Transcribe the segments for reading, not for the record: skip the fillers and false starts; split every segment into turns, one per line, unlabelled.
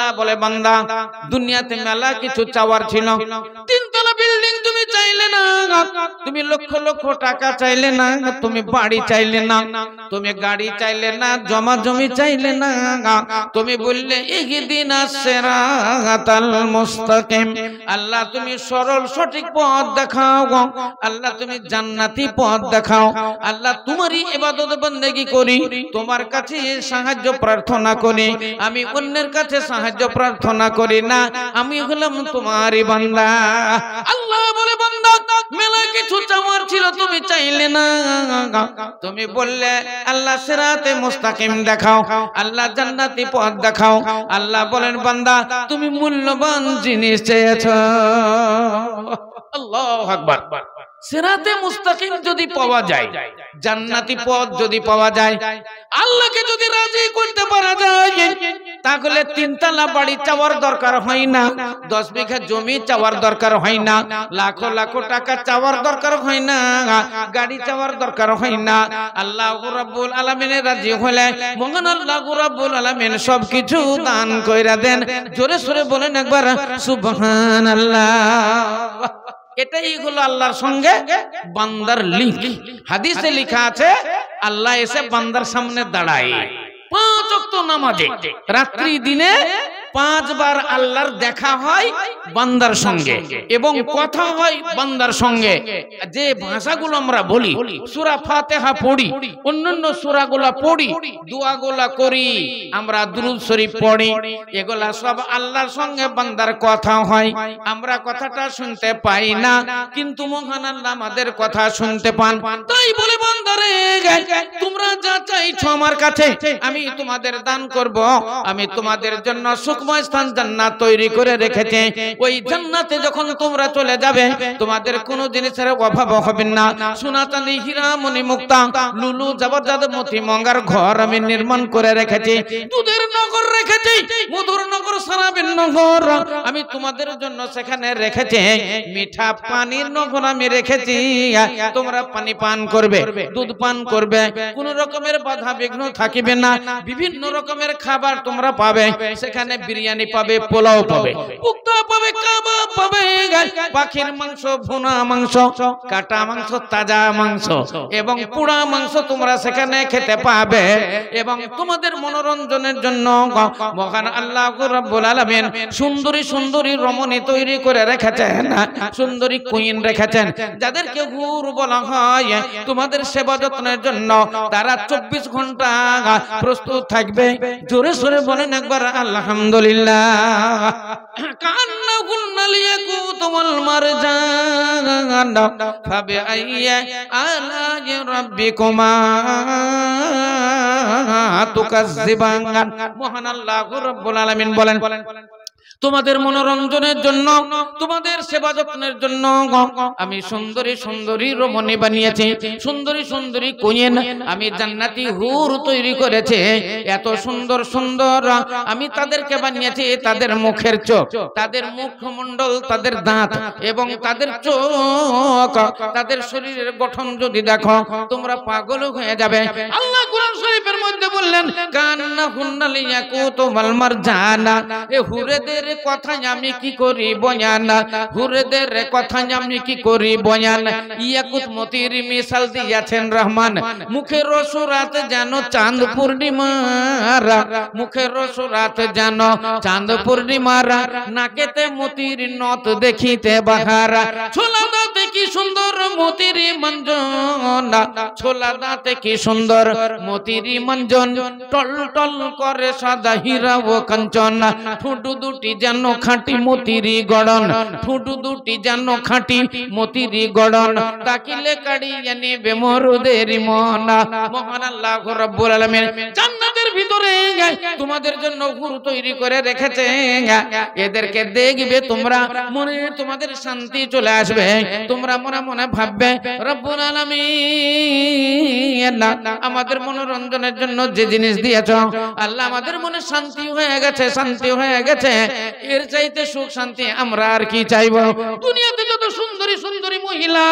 আল্লাহ বলে বান্দা দুনিয়াতে মেলা কিছু চাওয়ার ছিল, তিনতলা বিল্ডিং তুমি চাইলে না, তুমি লক্ষ লক্ষ টাকা চাইলে না, তুমি বাড়ি চাইলে না, তুমি গাড়ি চাইলে না, জমা জমি চাইলে না, তুমি বললে ইহদিনাস সিরাতাল মুস্তাকিম, আল্লাহ তুমি সরল সঠিক পথ দেখাও, আল্লাহ তুমি জান্নাতি পথ দেখাও, আল্লাহ তোমারই ইবাদত বন্দেগী করি, তোমার কাছে সাহায্য প্রার্থনা করি, আমি অন্যের কাছে সাহায্য প্রার্থনা করি না, আমি হলাম তোমারই বান্দা। আল্লাহ বলে বান্দা মেলা কিছু চাওয়ার ছিল তুমি চাইলে না, তুমি বললে আল্লাহ সিরাতে মুস্তাকিম দেখাও, আল্লাহ জান্নাতি পথ দেখাও। আল্লাহ বলেন বান্দা তুমি মূল্যবান জিনিস চেয়েছো। আল্লাহু আকবার। সিরাতে মুস্তাকিম যদি পাওয়া যায়, জান্নাতি পথ যদি পাওয়া যায়, আল্লাহকে যদি রাজি করতে পারা যায়, তাহলে তিনতলা বাড়ি চাওয়ার দরকার হয় না, 10 বিঘা জমি চাওয়ার দরকার হয় না, লাখো লাখো টাকা চাওয়ার দরকার হয় না, গাড়ি চাওয়ার দরকার হয় না। আল্লাহ রাব্বুল আলামিনের রাজি হলে মহান আল্লাহ রাব্বুল আলামিন সবকিছু দান কইরা দেন। জোরে সোরে বলেন একবার সুবহানাল্লাহ। এটাই হলো আল্লাহর সঙ্গে বান্দার লিংক। হাদিসে লেখা আছে আল্লাহ এসে বান্দার সামনে দাঁড়ায় 5 ওয়াক্ত নামাজে, রাত্রি দিনে 5 বার আল্লাহর দেখা হয় বান্দার সঙ্গে এবং কথা হয় বান্দার সঙ্গে। যে ভাষাগুলো আমরা বলি, সূরা ফাতিহা পড়ি, অন্যান্য সূরাগুলো পড়ি, দোয়াগুলো করি, আমরা দুরূদ শরীফ পড়ি, এগুলা সব আল্লাহর সঙ্গে বান্দার কথা হয়। আমরা কথাটা শুনতে পাই না, কিন্তু মহান আল্লাহ আমাদের কথা শুনতে পান। তাই বলে বান্দারে তোমরা যা চাইছো আমার কাছে আমি তোমাদের দান করব। আমি তোমাদের জন্য সুখময় স্থান জান্নাত তৈরি করে রেখেছি। ওই জান্নাতে যখন তোমরা চলে যাবে তোমাদের কোনো জিনিসের অভাব হবে না। সোনা চাঁদি হীরা মণি মুক্তা লুলু জবরদস্ত মতি মঙ্গার ঘর আমি নির্মাণ করে রেখেছি। দুধের নগর রেখেছি, মধুর নগর, সারাবিন নগর আমি তোমাদের জন্য সেখানে রেখেছি। মিঠা পানির নগর আমি রেখেছি, তোমরা পানি পান করবে, দুধ পান করবে, কোন রকমের বাধা বিঘ্ন থাকিবে না। বিভিন্ন রকমের খাবার তোমরা পাবে, সেখানে বিরিয়ানি পাবে, পোলাও পাবে, কুপ্তা পাবে, কাবাব পাবে, পাখির মাংস, ভুনা মাংস, কাটা মাংস, তাজা মাংস এবং পোড়া মাংস তোমরা সেখানে খেতে পাবে। এবং তোমাদের মনোরঞ্জনের জন্য মহান আল্লাহ রাব্বুল আলামিন সুন্দরী সুন্দরী রমণী তৈরি করে রেখেছেন, সুন্দরী কুইন রেখেছেন, যাদেরকে হুর বলা হয়। তোমাদের সেবা যত্নের জন্য তারা 24 ঘন্টা প্রস্তুত থাকবে। জোরে সোরে বলেন একবার আলহামদুলিল্লাহ। কান্নাহুন্না লিয়াকুতুল মারজান ফাবিআইয়ি আলাই রাব্বিকুমা তুকাজ্জিবান। মহান আল্লাহ রাব্বুল আলামিন বলেন তোমাদের মনোরঞ্জনের জন্য, তোমাদের সেবা যত্নের জন্য আমি সুন্দরী সুন্দরী রমণী বানিয়েছি, সুন্দরী সুন্দরী কুইন আমি জান্নাতি হুর তৈরি করেছি। এত সুন্দর সুন্দর আমি তাদেরকে বানিয়েছি। তাদের মুখের চোখ, তাদের মুখমণ্ডল, তাদের দাঁত এবং তাদের চোখ, তাদের শরীরের গঠন যদি দেখো তোমরা পাগল হয়ে যাবে। আল্লাহ কুরআন শরীফের মধ্যে বললেন কান্নাহুন্না লিয়াকুতুল মারজানা, এ হুরেদের কথা আমি কি করি বয়ান, হুরেদের কথা আমি কি করি বয়ান। ইয়াকুত মতির মিসাল দিয়েছেন রহমান, মুখের সুরাত যেন চাঁদ পূর্ণিমার, মুখের সুরাত যেন চাঁদ পূর্ণিমার, নাকেতে মতির নত দেখিতে বাহারা, ছোলা দাঁতে কি সুন্দর মতির মঞ্জন, ছোলা দাঁতে কি সুন্দর মতির মঞ্জন, টল টল করে সাদা হীরা ও কাঞ্চন, ঠুঁটু দুটি যেন খাঁটি মতিরি গড়ন, ঠুঁটু দুটি যেন খাঁটি মতিরি গড়ন, তাকিলে কাড়িয়ে নেবে মরুদের মন। মহান আল্লাহ রাব্বুল আলামিন জান্নাতের ভিতরে তোমাদের জন্য হুর তৈরি করে রেখেছে। এদেরকে দেখবে তোমরা মনে তোমাদের শান্তি চলে আসবে। তোমরা মনে মনে ভাববে রব্বুল আলামিন আমাদের মনোরঞ্জনের জন্য যে জিনিস দিয়েছো আল্লাহ আমাদের মনে শান্তি হয়ে গেছে, শান্তি হয়ে গেছে, এর চাইতে সুখ শান্তি আমরা আর কি চাইবো। দুনিয়াতে যত সুন্দরী সুন্দরী মহিলা,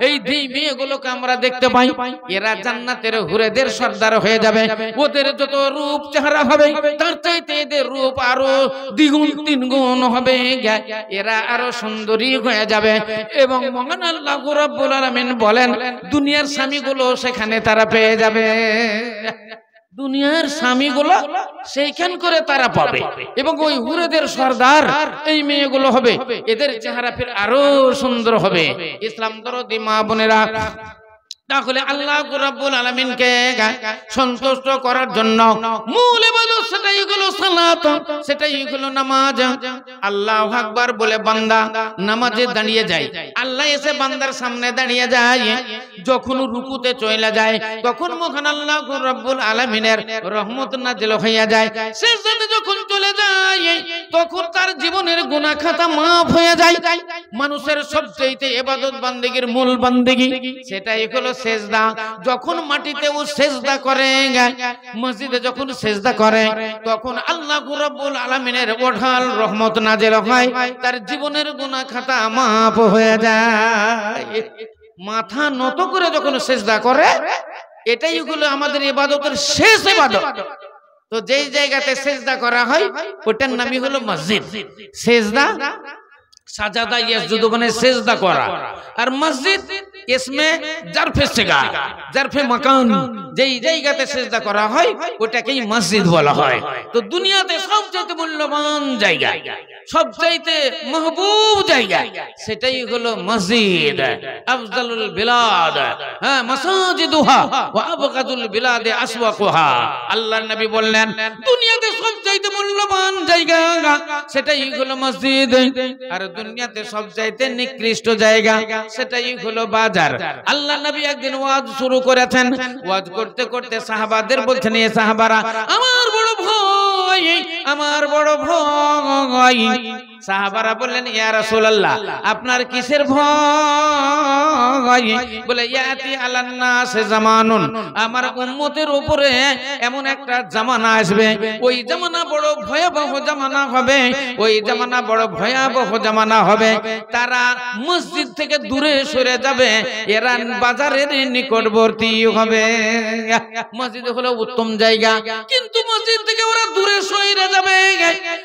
এই দুই মেয়েগুলোকে আমরা দেখতে পাই, এরা জান্নাতের হুরেদের সর্দার হয়ে যাবে। ওদের যত রূপ চেহারা হবে তার চাইতে এদের রূপ আরো দ্বিগুণ তিনগুণ হবে, এরা আরো সুন্দরী হয়ে যাবে। এবং মহান আল্লাহ রাব্বুল আলামিন বলেন দুনিয়ার স্বামীগুলো সেখানে তারা পেয়ে যাবে, দুনিয়ার স্বামীগুলো সেইখান করে তারা পাবে। এবং ওই হুরেদের সর্দার এই মেয়েগুলো হবে, এদের চেহারা ফির আরো সুন্দর হবে। ইসলাম দরদি মা বোনেরা, তাহলে আল্লাহ রাব্বুল আলামিনকে সন্তুষ্ট করার জন্য মূল ইবাদত সেটাই হলো সালাত, সেটাই হলো নামাজ। আল্লাহু আকবার বলে বান্দা নামাজে দাঁড়িয়ে যায়, আল্লাহ এসে বান্দার সামনে দাঁড়িয়ে যায়। যখন রুকুতে চলে যায় তখন মহান আল্লাহ রাব্বুল আলামিনের রহমত নাযিল হইয়া যায়। সিজদাতে যখন চলে যায় তখন তার জীবনের গুনাহ খাতা মাফ হয়ে যায়। মানুষের সবচেয়ে ইবাদত বান্দেগীর মূল বান্দেগী সেটাই হলো সেজদা। যখন মাটিতে ও সেজদা করে, মসজিদে যখন সেজদা করে, তখন আল্লাহ রাব্বুল আলামিনের ওঠাল রহমত নাযিল হয়, তার জীবনের গুনাহ খাতা মাফ হয়ে যায়। মাথা নত করে যখন সেজদা করে, এটাই হলো আমাদের ইবাদতের শেষ ইবাদত। তো যেই জায়গাতে সেজদা করা হয় ওটার নামই হলো মসজিদ। সেজদা সাজাদা ইয়াসজুদু মানে সেজদা করা, আর মসজিদ इसमें जरफे सिगा जरफे मकान, যেই জায়গাতে সেজদা করা হয় ওটাকেই মসজিদ বলা হয়। তো দুনিয়াতে সবচেয়ে মূল্যবান জায়গা, সবচাইতে মাহবুব জায়গা সেটাই হলো মসজিদ। আফজালুল বিলাদ হ্যাঁ মাসাজিদুহা ওয়া আবগাদুল বিলাদে আসওয়াকুহা। আল্লাহর নবী বললেন দুনিয়াতে সবচাইতে মূল্যবান জায়গা সেটাই হলো মসজিদ, আর দুনিয়াতে সবচাইতে নিকৃষ্ট জায়গা সেটাই হলো বাজার। আল্লাহর নবী একদিন ওয়াজ শুরু করেছেন, ওয়াজ করতে করতে সাহাবাদের বলছেন এ সাহাবারা আমার বড় ভয়, আমার বড় ভয়। সাহাবারা বললেন ইয়া রাসূলুল্লাহ আপনার কিসের ভয়? বলে ইয়াতি আলান নাস জামানুন, আমার উম্মতের উপরে এমন একটা জামানা আসবে, ওই জামানা বড় ভয়াবহ জামানা হবে, ওই জামানা বড় ভয়াবহ জামানা হবে। তারা মসজিদ থেকে দূরে সরে যাবে, এরা বাজারের নিকটবর্তী হবে। মসজিদ হলো উত্তম জায়গা, কিন্তু মসজিদ থেকে ওরা দূরে সরে যাবে,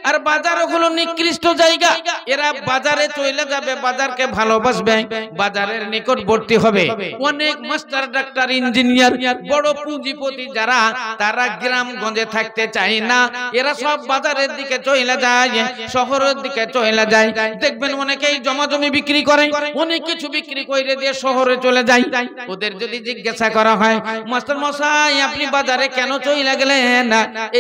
আর বাজার হলো নিকৃষ্ট জায়গা। এরা বাজারে চলে যাবে, বাজারকে ভালোবাসবে, বাজারের নিকটবর্তী হবে। অনেক মাস্টার ডাক্তার ইঞ্জিনিয়ার বড় পুঁজিপতি যারা, তারা গ্রামগঞ্জে থাকতে চায় না, এরা সব বাজারের দিকে চলে যায়, শহরের দিকে চলে যায়। দেখবেন অনেকেই জমাজমি বিক্রি করে, অনেক কিছু বিক্রি করে দিয়ে শহরে চলে যায়। ওদের যদি জিজ্ঞাসা করা হয় মাস্টার মশাই আপনি বাজারে কেন চলে গেলেন?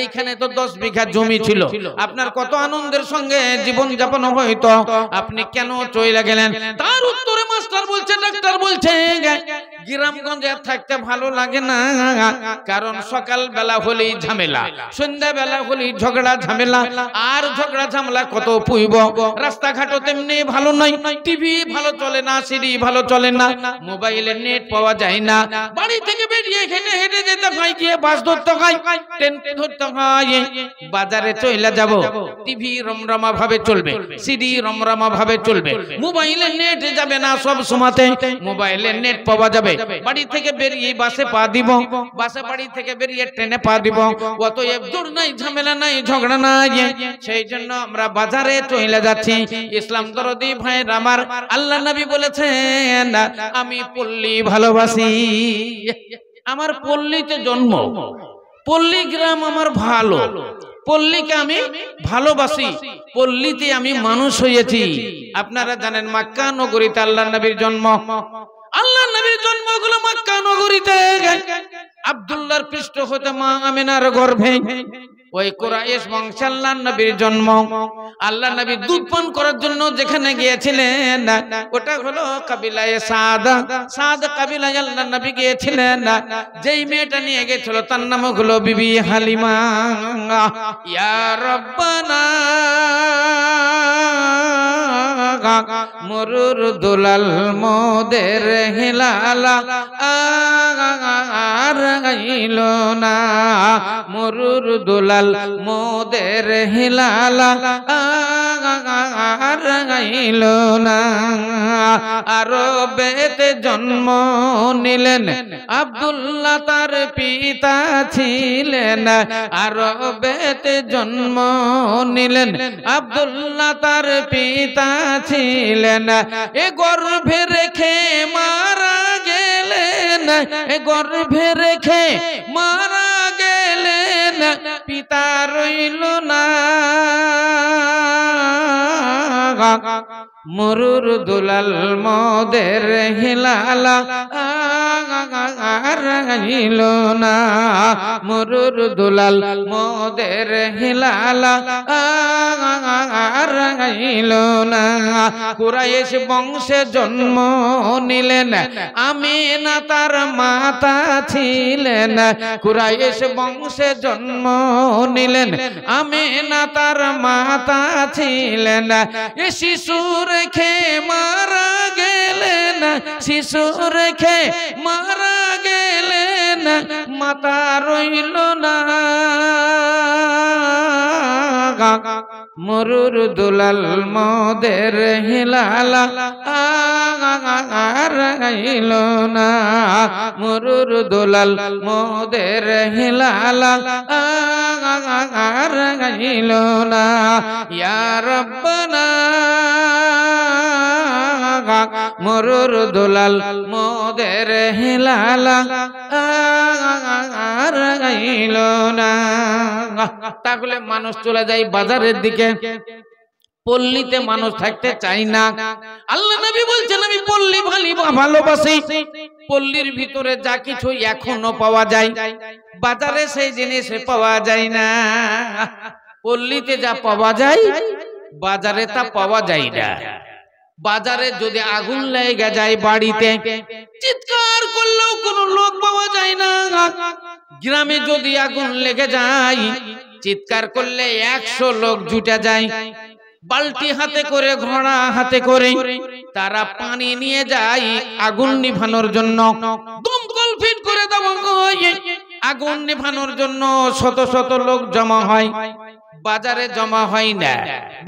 এইখানে তো 10 বিঘা জমি ছিল, আপনার কত আনন্দের সঙ্গে জীবন যাপন হয়তো, আপনি কেন চলে গেলেন? তার উত্তরে মাস্টার বলছে, ডাক্তার বলছে গ্রামগঞ্জে থাকতে ভালো লাগে না, কারণ সকাল বেলা হলেই ঝামেলা, সন্ধ্যা বেলা হলেই ঝগড়া ঝামেলা, আর ঝগড়া ঝামেলা কত পুইব। রাস্তাঘাটও তেমনি ভালো নয়, টিভি ভালো চলে না, সিডি ভালো চলে না, মোবাইলে নেট পাওয়া যায় না, বাড়ি থেকে বেরিয়ে হেঁটে হেঁটে যেতে হয়, গিয়ে বাস ধরতে হয়, ট্রেন ধরতে হয়। বাজারে চলে যাব, টিভি রমরমা ভাবে চলবে, সিডি রমরমা ভাবে চলবে, মোবাইলে নেট যাবে না, সব সময়তে মোবাইলে নেট পাওয়া যাবে। বাড়ি থেকে বেরিয়ে বাসে পা দিব, বাসে বাড়ি থেকে বেরিয়ে ট্রেনে পা দিব, অতএব দূর নাই, ঝামেলা নাই, ঝগড়া নাই। সেই জন্য আমরা বাজারে চলে যাচ্ছি। ইসলাম দরদি ভাইয়ের আমার, আল্লাহ নবী বলেছেন আমি পল্লী ভালোবাসি, আমার পল্লীতে জন্ম, পল্লী গ্রাম আমার ভালো, পল্লীকে আমি ভালোবাসি, পল্লীতে আমি মানুষ হয়েছি। আপনারা জানেন মক্কা নগরীতে আল্লাহর নবীর জন্ম, আল্লাহর নবীর জন্ম হলো মক্কা নগরীতে। আব্দুল্লাহর পৃষ্ঠ হতে মা আমিনার গর্ভে ওই কুরাইশ বংশে আল্লাহর নবীর জন্ম। আল্লাহর নবী দুধ পান করার জন্য যেখানে গিয়েছিলেন ওটা হলো কাবিলায়ে সাদ, সাদ কাবিলায় আল্লাহর নবী গিয়েছিলেন। যেই মেয়েটা নিয়ে গিয়েছিল তার নাম হলো বিবি হালিমা। ইয়া রব্বানা মরুর দুলাল মোদের হিলালা আর গাইলো না, মরুর দুলাল মোদের হিলালা গাইল না। আরবেতে জন্ম নিলেন আব্দুল্লাহ তার পিতা ছিলেন। আরবেতে জন্ম নিলেন আব্দুল্লাহ তার পিতা ছিলেন। এ গর্ভে রেখে মারা গেলেন, এ গর্ভে রেখে মারা গেলেন, পিতা রইল না। মরুর দুলাল মোদের হিলালা গাইল না। মরুর দুলাল মোদের হিলালা গাইল না। কুরাইশ বংশে জন্ম নিলেন আমিনা তার মাতা ছিলেন। কুরাইশ বংশে জন্ম নিলেন আমিনা তার মাতা ছিলেন। এ শিশু রেখে মারা গেলেন, শিশু রেখে মারা গেলেন, মাতা রইল না। মরুর দুলাল মোদের হিলালা গাইল না। মরুর দুলাল মোদের হিলালা গাইল না। ইয়া রব্বানা মরুর দুলাল মোদের হিলালা গাইল না। তাহলে মানুষ চলে যায় বাজারের দিকে, পল্লীতে মানুষ থাকতে চাই না। আল্লাহ নবী বলছেন আমি পল্লী ভালোবাসি। পল্লীর ভিতরে যা কিছু এখনো পাওয়া যায় বাজারে সেই জিনিস পাওয়া যায় না। পল্লীতে যা পাওয়া যায় বাজারে তা পাওয়া যায় না। বাজারে যদি আগুন লেগে যায় বাড়িতে চিৎকার করলেও কোনো লোক পাওয়া যায় না। গ্রামে যদি আগুন লেগে যায় চিৎকার করলে 100 লোক জুটে যায়। বালতি হাতে করে ঘোড়া হাতে করে তারা পানি নিয়ে যায় আগুন নিভানোর জন্য। দমকল ফিট করে দেওয়া হয় আগুন নিভানোর জন্য। শত শত লোক জমা হয়, বাজারে জমা হয় না।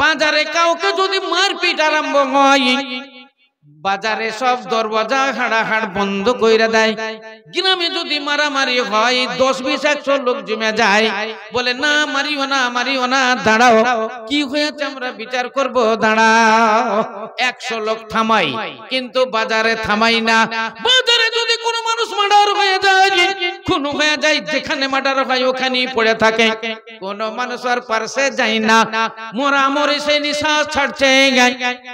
বাজারে কাউকে যদি মারপিট আরম্ভ হয় বাজারে সব দরওয়াজা হাড়াহাড় বন্ধ কইরা দেয়। গ্রামে যদি মারামারি হয় 10-20-100 লোক জমে যায়, বলে না মারিও না মারিও না, দাঁড়াও কি হয়েছে আমরা বিচার করব, দাঁড়াও। 100 লোক থামাই, কিন্তু বাজারে থামাই না। বাজারে যদি কোনো মানুষ মার্ডার হয়ে যায়, খুন হয়ে যায়, যেখানে মার্ডার হয় ওখানেই পড়ে থাকে, কোন মানুষ আর পাশে যায় না। মোরা মরে সেই নিঃশ্বাস ছাড়ছে,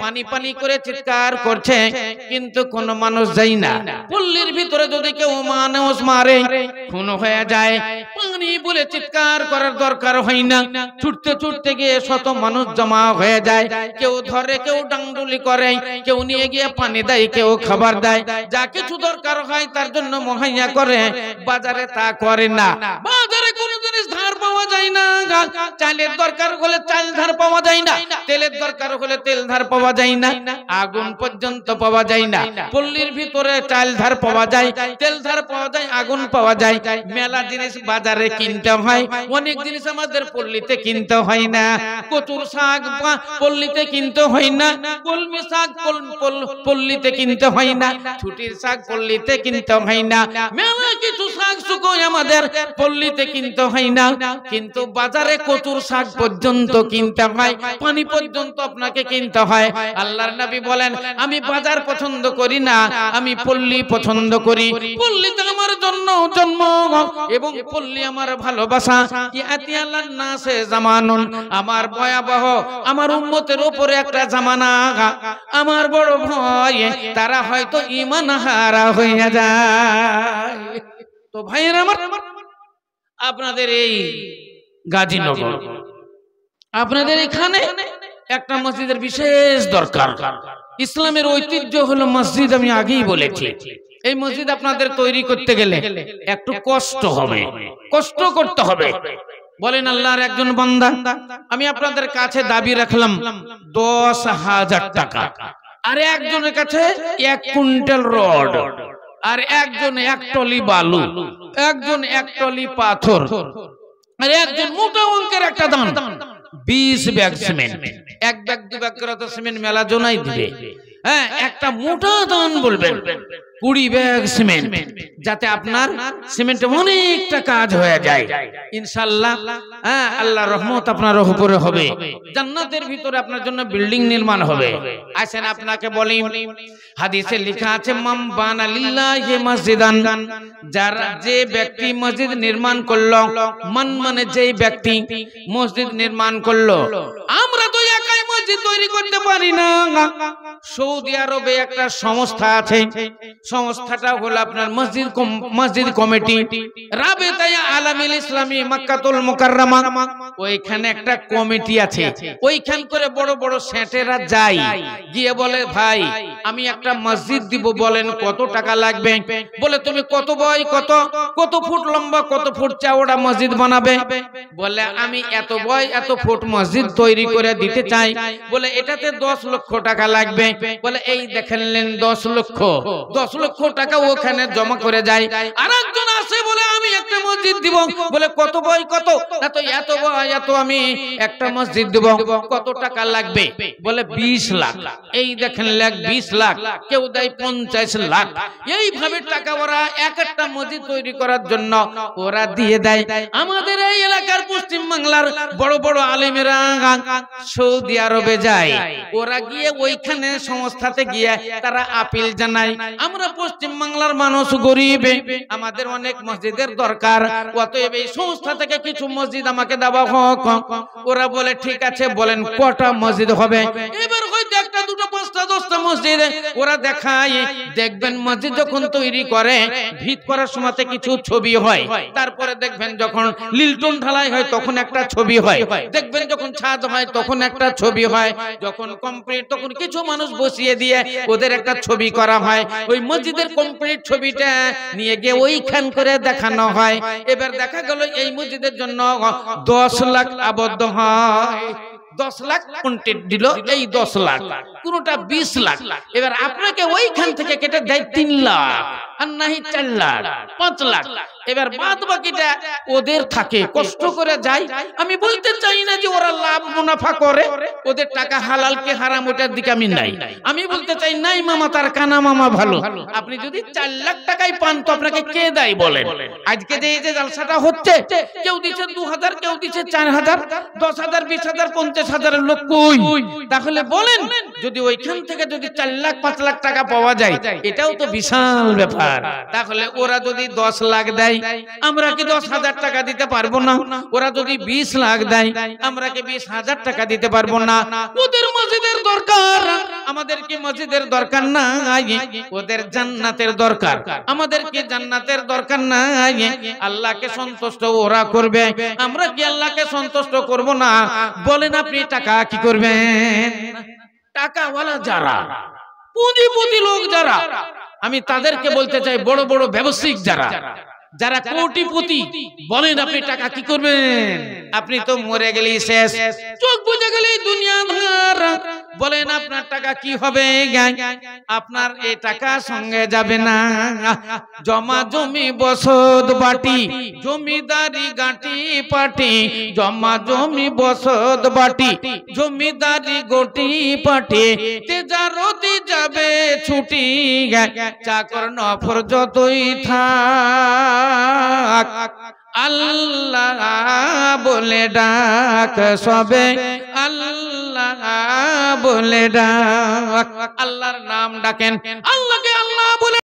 পানি পানি করে চিৎকার করছে, কিন্তু কোন মানুষ যায় না। পল্লীর ভিতরে যদি কেউ মানুষ মারে খুন হয়ে যায়, পানি বলে চিৎকার করার দরকার হয় না। ছুটতে ছুটতে গিয়ে শত মানুষ জমা হয়ে যায়। কেউ ধরে, কেউ ডাংডুলি করে, কেউ নিয়ে গিয়ে পানি দেয়, কেউ খাবার দেয়, যা কিছু দরকার হয় তার জন্য মুহাইয়া করে। বাজারে তা করে না। বাজারে কোন জিনিস ধার পাওয়া যায় না। চালের দরকার হলে চাল ধার পাওয়া যায় না, তেলের দরকার হলে তেল ধার পাওয়া যায় না, আগুন পর্যন্ত পাওয়া যায় না। পল্লীর ভিতরে চাল ধার পাওয়া যায়, তেল ধার পাওয়া যায়, আগুন পাওয়া যায়। মেলা জিনিস বাজারে কিনতে হয়, অনেক জিনিস আমাদের পল্লীতে কিনতে হয় না। কচুর শাক পল্লীতে কিনতে হয় না, কলমি শাক পল্লীতে কিনতে হয় না, ছুটির শাক পল্লীতে কিনতে হয় না, মেলা কিছু শাক শুকোয় আমাদের পল্লীতে কিনতে হয় না। কিন্তু বাজারে কচুর শাক পর্যন্ত কিনতে হয়, পানি পর্যন্ত আপনাকে কিনতে হয়। আল্লাহর নবী বলেন আমি বাজার পছন্দ করি না, আমি পল্লী পছন্দ করি। পল্লীতে আমার জন্য জন্ম এবং পল্লী আমার ভালোবাসা। ইয়াতি আল্লাহর নাসে জামানুন, আমার ভয়াবহ আমার উম্মতের উপরে একটা জামানা, আমার বড় ভয় তারা হয়তো ঈমান হারা হইয়া যায়। তো ভাইয়েরা আমার, আপনাদের এই গাজীনগর, আপনাদের এখানে একটা মসজিদের বিশেষ দরকার। ইসলামের ঐতিহ্য হলো মসজিদ, আমি আগেই বলেছি। এই মসজিদ আপনাদের তৈরি করতে গেলে একটু কষ্ট হবে, কষ্ট করতে হবে। বলেন আল্লাহর একজন বান্দা, আমি আপনাদের কাছে দাবি রাখলাম 10,000 টাকা, আর একজনের কাছে 1 কুইন্টাল রড, আর একজন 1 টলি বালু, একজন 1 টলি পাথর, আর একজন মোটা অঙ্কের একটা দান। 20 ব্যাগ সিমেন্ট, 1 ব্যাগ 2 ব্যাগ করে তো সিমেন্ট মেলা জনাই দিবে। হ্যাঁ, একটা মোটা দান বলবেন 20 ব্যাগ সিমেন্ট, যাতে আপনার সিমেন্টে অনেকটা কাজ হয়ে যায় ইনশাআল্লাহ। হ্যাঁ, আল্লাহর রহমত আপনার উপরে হবে, জান্নাতের ভিতরে আপনার জন্য বিল্ডিং নির্মাণ হবে। আসেন আপনাকে বলি, হাদিসে লেখা আছে মান বানা লিল্লাহি মসজিদান, যারা যে ব্যক্তি মসজিদ নির্মাণ করলো, মান মানে যেই ব্যক্তি মসজিদ নির্মাণ করলো। আমরা তো একাই মসজিদ তৈরি করতে পারি না। সৌদি আরবে একটা সংস্থা আছে, সংস্থাটা হলো আপনার মসজিদ কমিটি, রাবেতায়ে আলামিল ইসলামী মক্কাতুল মুকাররমা। ওইখানে একটা কমিটি আছে, ওইখান করে বড় বড় সেটেরা যায়, গিয়ে বলে ভাই আমি একটা মসজিদ দিব, বলেন কত টাকা লাগবে? বলে তুমি কত বয়, কত ফুট লম্বা, কত ফুট চওড়া মসজিদ বানাবে? বলে আমি এত বয় এত ফুট মসজিদ তৈরি করে দিতে চাই। বলে এটাতে 10 লক্ষ টাকা লাগবে। বলে এই দেখেনলেন 10 লক্ষ টাকা ওখানে জমা করে যায়। আরেকজন আসে বলে আমি একটা মসজিদ দিব। বলে কত বয় কত? না তো এত বয় এত, আমি একটা মসজিদ দিব, কত টাকা লাগবে? বলে 20 লাখ। এই দেখেন লাখ 20 লাখ, কেউ দেয় 50 লাখ। এইভাবে টাকা ওরা এক একটা মসজিদ তৈরি করার জন্য ওরা দিয়ে দেয়। আমাদের এই এলাকার পশ্চিম বাংলার বড় বড় আলেমেরা সৌদি আরবে যায়, ওরা গিয়ে ওইখানে সংস্থাতে গিয়ে তারা আপিল জানায়, আমরা পশ্চিম বাংলার মানুষ গরিব, আমাদের অনেক মসজিদের দরকার, অতএব এই সংস্থা থেকে কিছু মসজিদ আমাকে দেওয়া হোক। ওরা বলে ঠিক আছে, বলেন কটা মসজিদ হবে? এবার হয়তো একটা দুটো 5টা 10টা মসজিদ ওরা দেখায়। দেখবেন মসজিদ যখন তৈরি করে ভিত করার সময় কিছু ছবি হয়, তারপরে দেখবেন যখন লিলটন ঢালাই হয় তখন একটা ছবি হয়, দেখবেন যখন ছাদ হয় তখন একটা ছবি হয়, যখন কমপ্লিট তখন কিছু মানুষ বসিয়ে দিয়ে ওদের একটা ছবি করা হয়। ওই মসজিদের কমপ্লিট ছবিটা নিয়ে গিয়ে ওইখান করে দেখানো হয়। এবার দেখা গেল এই মসজিদের জন্য 10 লাখ আবদ্ধ হয়। 10 লাখ কন্টেন্ট দিল, এই 10 লাখ কোনটা 20 লাখ। এবার আপনাকে ওইখান থেকে কেটে দেয় 3 লাখ, আর নাহি 4 লাখ 5 লাখ। এবার বাদ বাকিটা ওদের থাকে, কষ্ট করে যায়। আমি বলতে চাই না যে ওরা লাভ মুনাফা করে, ওদের টাকা হালাল কে হারাম ওটার দিকে আমি নাই। আমি বলতে চাই নাই মামা তার কানা মামা ভালো। আপনি যদি 4 লাখ টাকাই পান তো আপনাকে কে দেয় বলেন? আজকে যে এই যে জালসাটা হচ্ছে, কেউ দিচ্ছে 2000, কেউ দিচ্ছে 4000, 10,000, 20,000, 50,000 লোক কই? তাহলে বলেন যদি ওইখান থেকে যদি 4 লাখ 5 লাখ টাকা পাওয়া যায়, এটাও তো বিশাল ব্যাপার। তাহলে ওরা যদি 10 লাখ দেয়, আমরা কি 10,000 টাকা দিতে পারবো না? ওরা যদি 20 লাখ দেয়, আমরা কি 20,000 টাকা দিতে পারবো না? ওদের মসজিদের দরকার, আমাদের কি মসজিদের দরকার নাই? ওদের জান্নাতের দরকার, আমাদের কি জান্নাতের দরকার নাই? আল্লাহকে সন্তুষ্ট ওরা করবে, আমরা কি আল্লাহকে সন্তুষ্ট করব না? বলেন আপনি টাকা কি করবেন? টাকাওয়ালা যারা, পুঁজিপতি লোক যারা, আমি তাদেরকে বলতে চাই, বড় বড় ব্যবসায়িক যারা কোটিপতি, বলেন আপনি টাকা কি করবেন? আপনি তো মরে গেলেই শেষ, চোখ বুজে গেলেই দুনিয়া ধার। বলেন আপনার টাকা কি হবে? আপনার এই টাকা সঙ্গে যাবে না। জমা জমি বসত বাটি, জমিদারি গাঁটি পাটি, জমা জমি বসত বাটি, জমিদারি গোটি পাটি, তেজারতি যাবে ছুটি, চাকর নফর যতই থাক, আল্লাহ বলে ডাক, সবে আল্লাহ বলে ডাক। আল্লাহর নাম ডাকেন, আল্লাহকে আল্লাহ বলে